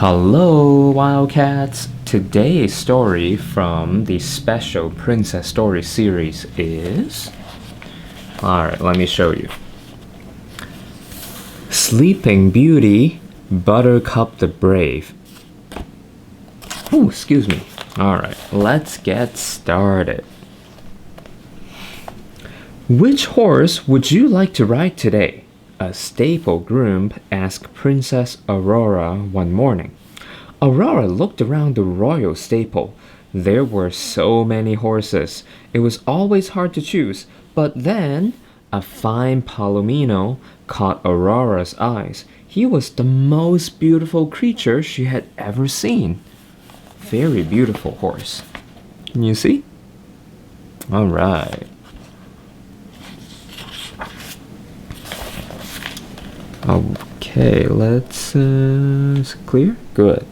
Hello, Wildcats! Today's story from the special Princess Story series is. Alright, let me show you. Sleeping Beauty, Buttercup the Brave. Oh, excuse me. Alright, let's get started. Which horse would you like to ride today? A stable groom asked Princess Aurora one morning. Aurora looked around the royal stable. There were so many horses. It was always hard to choose. But then, a fine Palomino caught Aurora's eyes. He was the most beautiful creature she had ever seen. Very beautiful horse. Can you see? All right. Okay, let's clear? Good.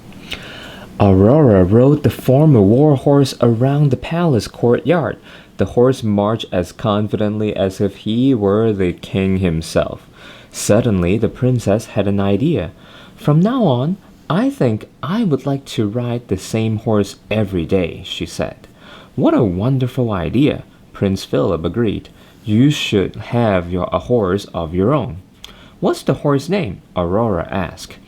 Aurora rode the former war horse around the palace courtyard. The horse marched as confidently as if he were the king himself. Suddenly, the princess had an idea. From now on, I think I would like to ride the same horse every day, she said. What a wonderful idea, Prince Philip agreed. You should have a horse of your own. What's the horse name? Aurora asked.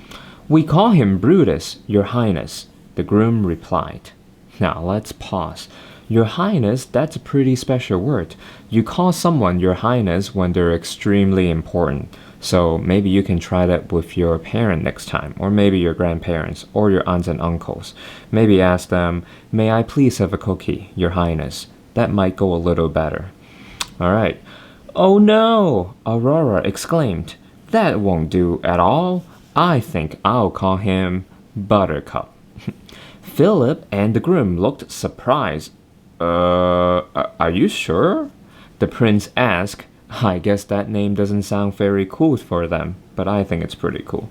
We call him Brutus, Your Highness, the groom replied. Now let's pause. Your Highness, that's a pretty special word. You call someone Your Highness when they're extremely important. So maybe you can try that with your parent next time, or maybe your grandparents, or your aunts and uncles. Maybe ask them, may I please have a cookie, Your Highness? That might go a little better. All right. Oh no! Aurora exclaimed. That won't do at all. I think I'll call him Buttercup. Philip and the groom looked surprised. Are you sure? The prince asked. I guess that name doesn't sound very cool for them, but I think it's pretty cool.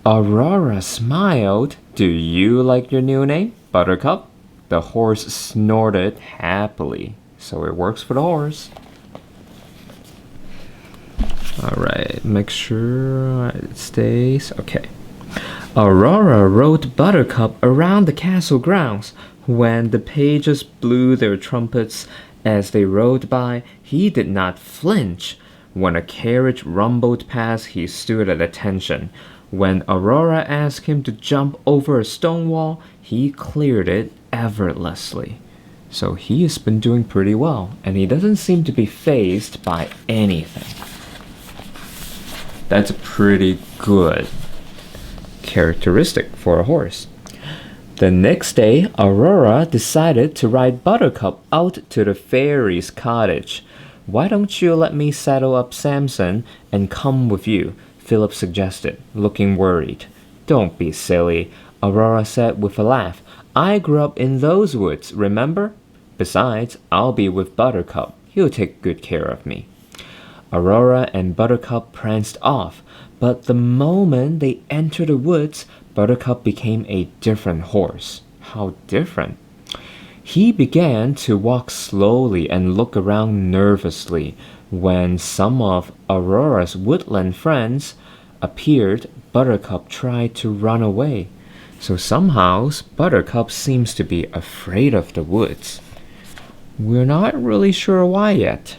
Aurora smiled. Do you like your new name, Buttercup? The horse snorted happily. So it works for the horse. Alright, make sure it stays. Okay. Aurora rode Buttercup around the castle grounds. When the pages blew their trumpets as they rode by, he did not flinch. When a carriage rumbled past, he stood at attention. When Aurora asked him to jump over a stone wall, he cleared it effortlessly. So he has been doing pretty well, and he doesn't seem to be fazed by anything. That's a pretty good characteristic for a horse. The next day, Aurora decided to ride Buttercup out to the fairy's cottage. Why don't you let me saddle up Samson and come with you? Philip suggested, looking worried. Don't be silly, Aurora said with a laugh. I grew up in those woods, remember? Besides, I'll be with Buttercup. He'll take good care of me. Aurora and Buttercup pranced off, but the moment they entered the woods, Buttercup became a different horse. How different? He began to walk slowly and look around nervously. When some of Aurora's woodland friends appeared, Buttercup tried to run away. So somehow, Buttercup seems to be afraid of the woods. We're not really sure why yet.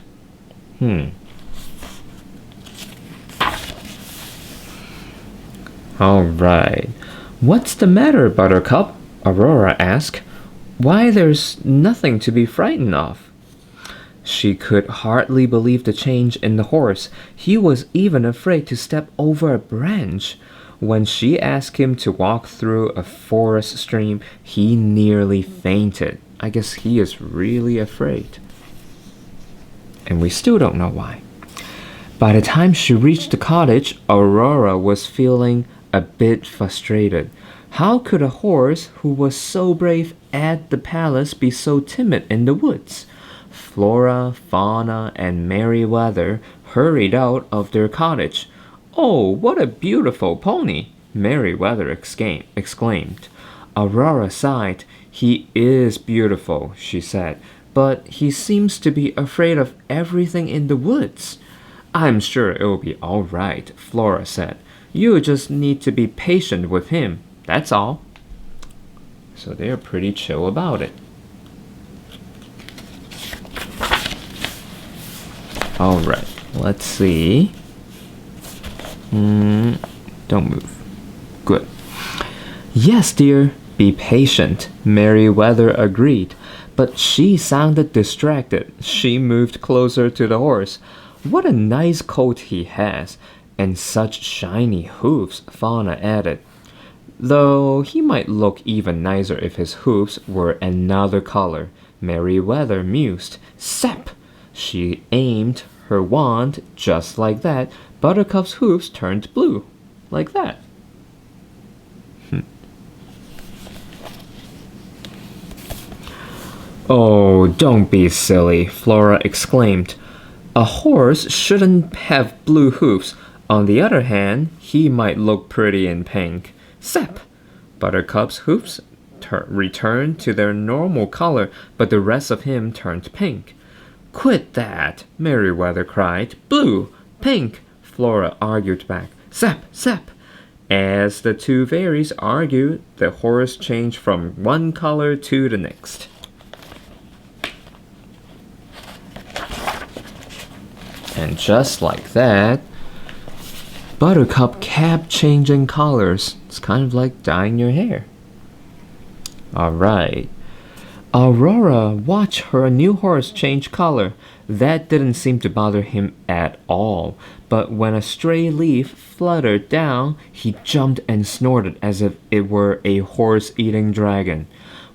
All right. What's the matter, Buttercup? Aurora asked. Why, there's nothing to be frightened of. She could hardly believe the change in the horse. He was even afraid to step over a branch. When she asked him to walk through a forest stream, he nearly fainted. I guess he is really afraid. And we still don't know why. By the time she reached the cottage, Aurora was feeling a bit frustrated. How could a horse who was so brave at the palace be so timid in the woods? Flora, Fauna, and Merryweather hurried out of their cottage. Oh, what a beautiful pony! Merryweather exclaimed. Aurora sighed. He is beautiful, she said, but he seems to be afraid of everything in the woods. I'm sure it will be all right, Flora said. You just need to be patient with him. That's all. So they're pretty chill about it. Alright, let's see. Don't move. Good. Yes, dear, be patient, Merryweather agreed. But she sounded distracted. She moved closer to the horse. What a nice coat he has, and such shiny hoofs, Fauna added. Though he might look even nicer if his hoofs were another color, Merryweather mused. Sap! She aimed her wand just like that. Buttercup's hoofs turned blue. Like that. Oh, don't be silly, Flora exclaimed. A horse shouldn't have blue hoofs. On the other hand, he might look pretty in pink. Sap! Buttercup's hoofs returned to their normal color, but the rest of him turned pink. Quit that, Merryweather cried. Blue, pink, Flora argued back. Sap, sap! As the two fairies argued, the horse changed from one color to the next. And just like that, Buttercup kept changing colors. It's kind of like dyeing your hair. Alright. Aurora watched her new horse change color. That didn't seem to bother him at all. But when a stray leaf fluttered down, he jumped and snorted as if it were a horse-eating dragon.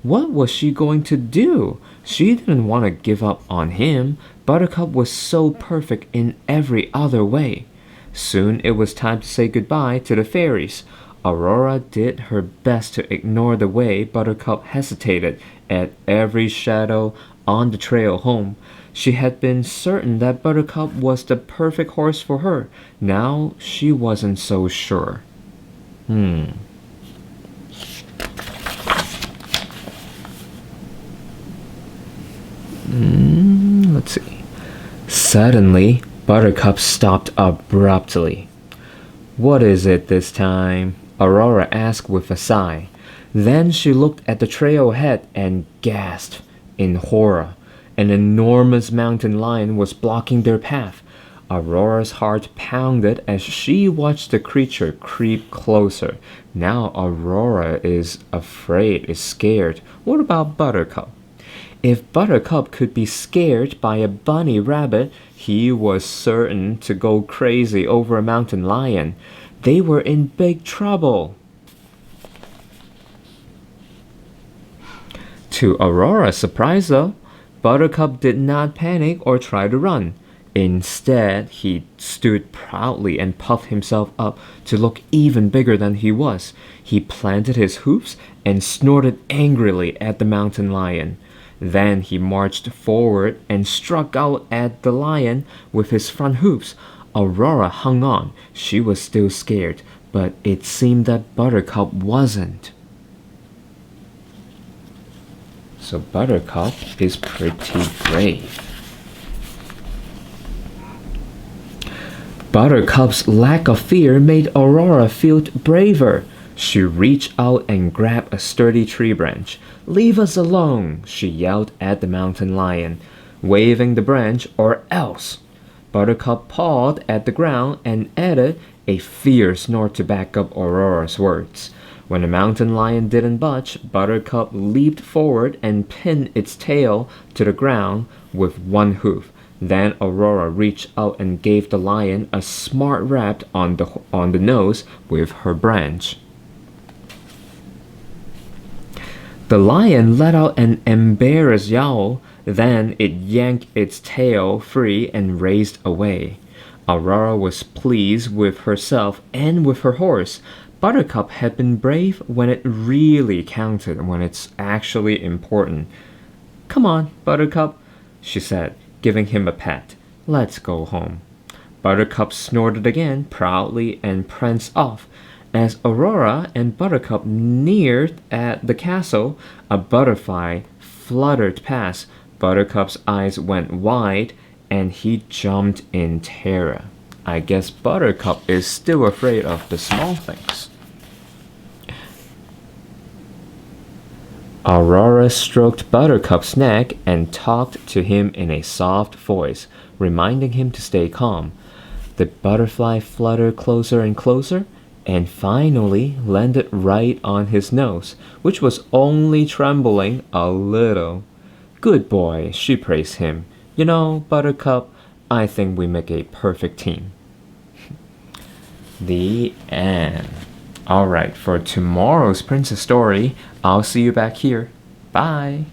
What was she going to do? She didn't want to give up on him. Buttercup was so perfect in every other way. Soon it was time to say goodbye to the fairies. Aurora did her best to ignore the way Buttercup hesitated at every shadow on the trail home. She had been certain that Buttercup was the perfect horse for her. Now she wasn't so sure. Let's see. Suddenly, Buttercup stopped abruptly. What is it this time? Aurora asked with a sigh. Then she looked at the trail ahead and gasped in horror. An enormous mountain lion was blocking their path. Aurora's heart pounded as she watched the creature creep closer. Now Aurora is afraid, is scared. What about Buttercup? If Buttercup could be scared by a bunny rabbit, he was certain to go crazy over a mountain lion. They were in big trouble. To Aurora's surprise, though, Buttercup did not panic or try to run. Instead, he stood proudly and puffed himself up to look even bigger than he was. He planted his hoofs and snorted angrily at the mountain lion. Then he marched forward and struck out at the lion with his front hoofs. Aurora hung on. She was still scared, but it seemed that Buttercup wasn't. So Buttercup is pretty brave. Buttercup's lack of fear made Aurora feel braver. She reached out and grabbed a sturdy tree branch. Leave us alone, she yelled at the mountain lion, waving the branch, or else. Buttercup pawed at the ground and added a fierce snort to back up Aurora's words. When the mountain lion didn't budge, Buttercup leaped forward and pinned its tail to the ground with one hoof. Then Aurora reached out and gave the lion a smart rap on the nose with her branch. The lion let out an embarrassed yowl. Then it yanked its tail free and raced away. Aurora was pleased with herself and with her horse. Buttercup had been brave when it really counted, when it's actually important. Come on, Buttercup, she said, giving him a pat. Let's go home. Buttercup snorted again proudly and pranced off. As Aurora and Buttercup neared at the castle, a butterfly fluttered past. Buttercup's eyes went wide, and he jumped in terror. I guess Buttercup is still afraid of the small things. Aurora stroked Buttercup's neck and talked to him in a soft voice, reminding him to stay calm. The butterfly fluttered closer and closer, and finally landed right on his nose, which was only trembling a little. Good boy, she praised him. You know, Buttercup, I think we make a perfect team. The end. Alright, for tomorrow's princess story, I'll see you back here. Bye.